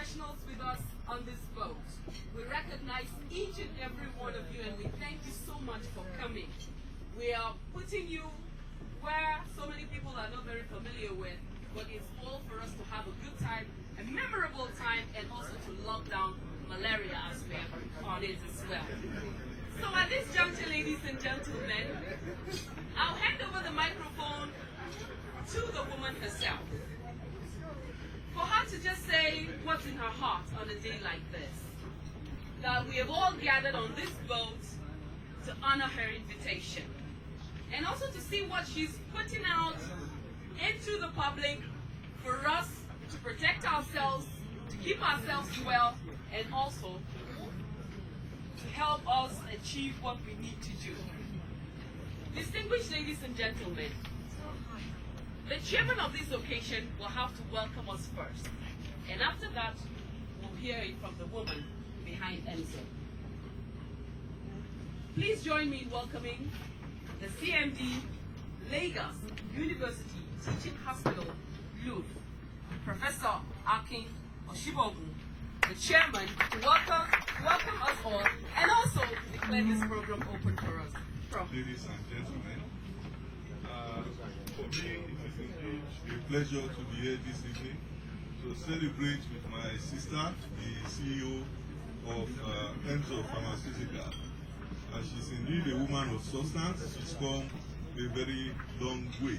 professionals with us on this boat. We recognize each and every one of you, and we thank you so much for coming. We are putting you where so many people are not very familiar with, but it's all for us to have a good time, a memorable time, and also to lock down malaria as we're on it as well. So at this juncture, ladies and gentlemen, I'll hand over the microphone to the woman herself, for her to just say what's in her heart on a day like this. That we have all gathered on this boat to honor her invitation. And also to see what she's putting out into the public for us to protect ourselves, to keep ourselves well, and also to help us achieve what we need to do. Distinguished ladies and gentlemen, the chairman of this occasion will have to welcome us first. And after that, we'll hear it from the woman behind Enzo. Please join me in welcoming the CMD, Lagos University Teaching Hospital, LUTH, Professor Akin Oshibogun, the chairman, to welcome us all, and also to declare this program open for us. Ladies and gentlemen, for me, it is indeed a pleasure to be here this evening to celebrate with my sister, the CEO of Enzo Pharmaceutical. She's indeed a woman of substance. She's come a very long way.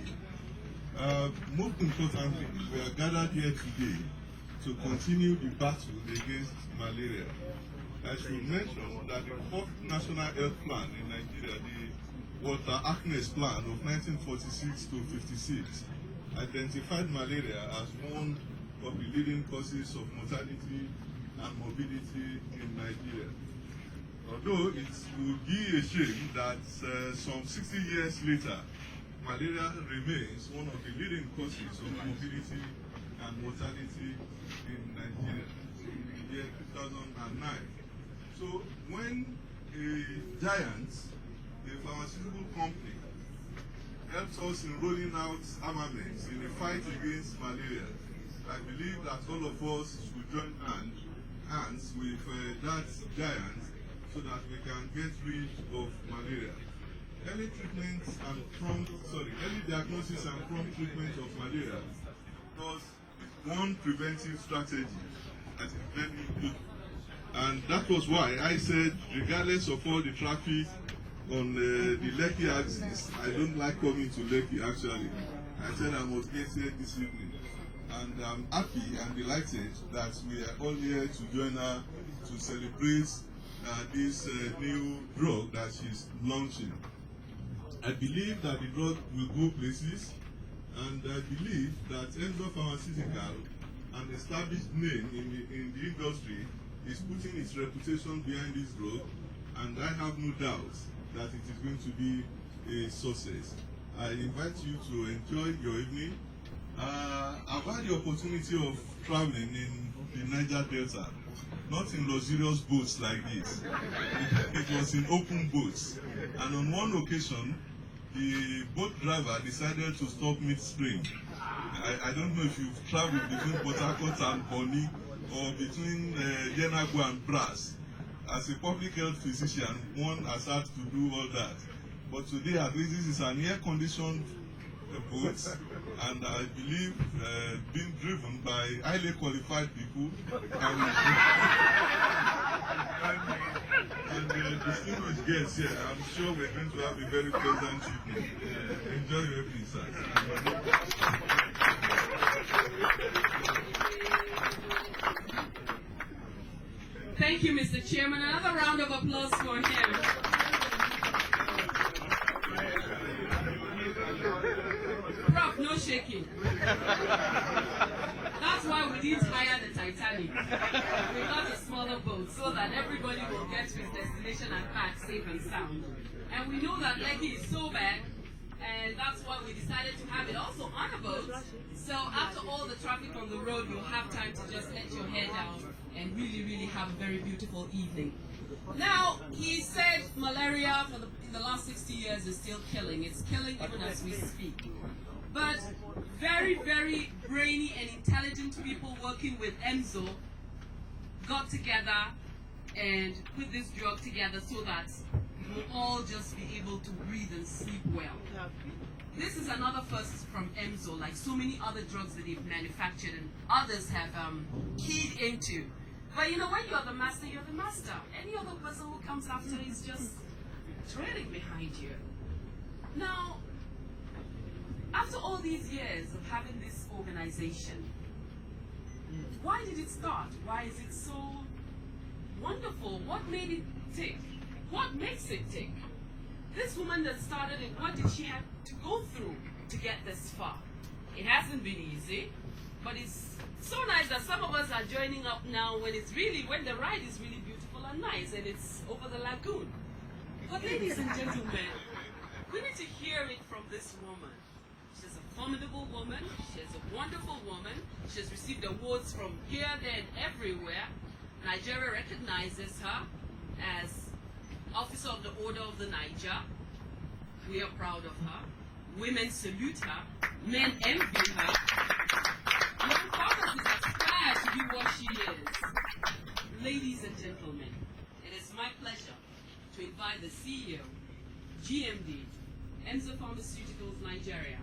Most importantly, we are gathered here today to continue the battle against malaria. I should mention that the fourth National Health Plan in Nigeria, the Walter Ackness Plan of 1946 to 56, identified malaria as one of the leading causes of mortality and morbidity in Nigeria. Although it would be a shame that some 60 years later, malaria remains one of the leading causes of morbidity and mortality in Nigeria in the year 2009. So when a giant, a pharmaceutical company, helps us in rolling out armaments in the fight against malaria, I believe that all of us should join hands with that giant so that we can get rid of malaria. Early diagnosis and prompt treatment of malaria was one preventive strategy that is very good. And that was why I said, regardless of all the traffic on the Lekki axis, I don't like coming to Lekki actually. I said I must get here this evening. And I'm happy and delighted that we are all here to join her to celebrate this new drug that she's launching. I believe that the drug will go places, and I believe that Enzo Pharmaceutical, an established name in the industry, is putting its reputation behind this drug, and I have no doubt that it is going to be a success. I invite you to enjoy your evening. I've had the opportunity of traveling in the Niger Delta, not in luxurious boats like this. It was in open boats, and on one occasion, the boat driver decided to stop midstream. I don't know if you've traveled between Port Harcourt and Bonny, or between Yenagoa and Brass. As a public health physician, one has had to do all that. But today, at least, this is an air-conditioned boat, and I believe being driven by highly qualified people and distinguished guests here. I'm sure we're going to have a very pleasant evening. Enjoy your evening, sir. Thank you, Mr. Chairman. Another round of applause for him. Prof, no shaking. That's why we didn't hire the Titanic. We got a smaller boat so that everybody will get to his destination and back safe and sound. And we know that Lekki is so bad, and that's why we decided to have it also on a boat. So after all the traffic on the road, you'll have time to just let your hair down and really have a very beautiful evening. Now, he said malaria in the last 60 years is still killing. It's killing even as we speak. But very brainy and intelligent people working with Enzo got together and put this drug together so that we'll all just be able to breathe and sleep well. This is another first from Emzo, like so many other drugs that they've manufactured and others have keyed into. But you know, when you're the master, you're the master. Any other person who comes after is just trailing behind you. Now, after all these years of having this organization, why did it start? Why is it so wonderful? What made it tick? What makes it tick? This woman that started it, what did she have to go through to get this far? It hasn't been easy, but it's so nice that some of us are joining up now when the ride is really beautiful and nice and it's over the lagoon. But ladies and gentlemen, we need to hear it from this woman. She's a formidable woman. She's a wonderful woman. She's received awards from here, there, and everywhere. Nigeria recognizes her as Officer of the Order of the Niger. We are proud of her. Women salute her. Men envy her. Young fathers aspire to be what she is. Ladies and gentlemen, it is my pleasure to invite the CEO, GMD, Emzo Pharmaceuticals Nigeria,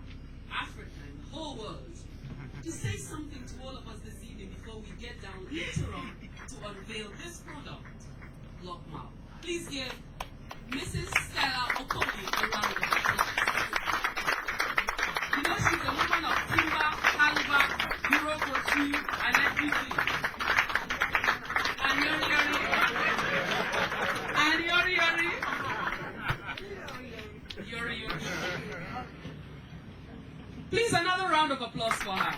Africa, and the whole world, to say something to all of us this evening before we get down later on to unveil this product, Lokmal. Please give Mrs. Stella Okoye a round of applause. You know, she's a woman of timber, caliber, bureaucracy, and everything. And yori. Please, another round of applause for her.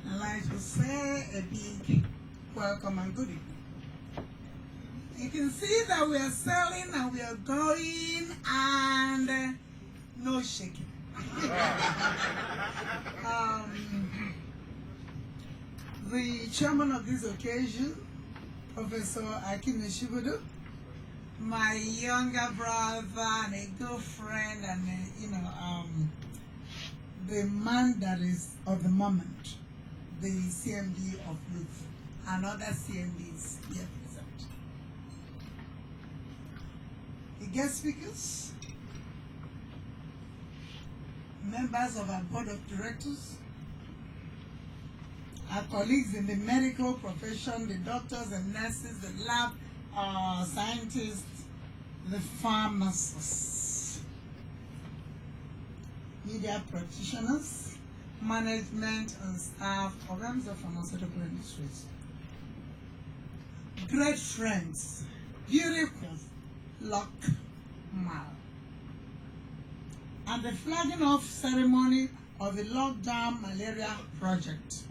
I'd like to say a big welcome and good evening. You can see that we are selling and we are going and no shaking. The chairman of this occasion, Professor Akim Shibudu, my younger brother and a good friend and the man that is of the moment, the CMD of youth and other CMDs here present. The guest speakers, members of our board of directors, our colleagues in the medical profession, the doctors and nurses, the lab scientists, the pharmacists, media practitioners, management and staff of the pharmaceutical industries. Great friends, beautiful Lokmal. And the flagging off ceremony of the lockdown malaria project.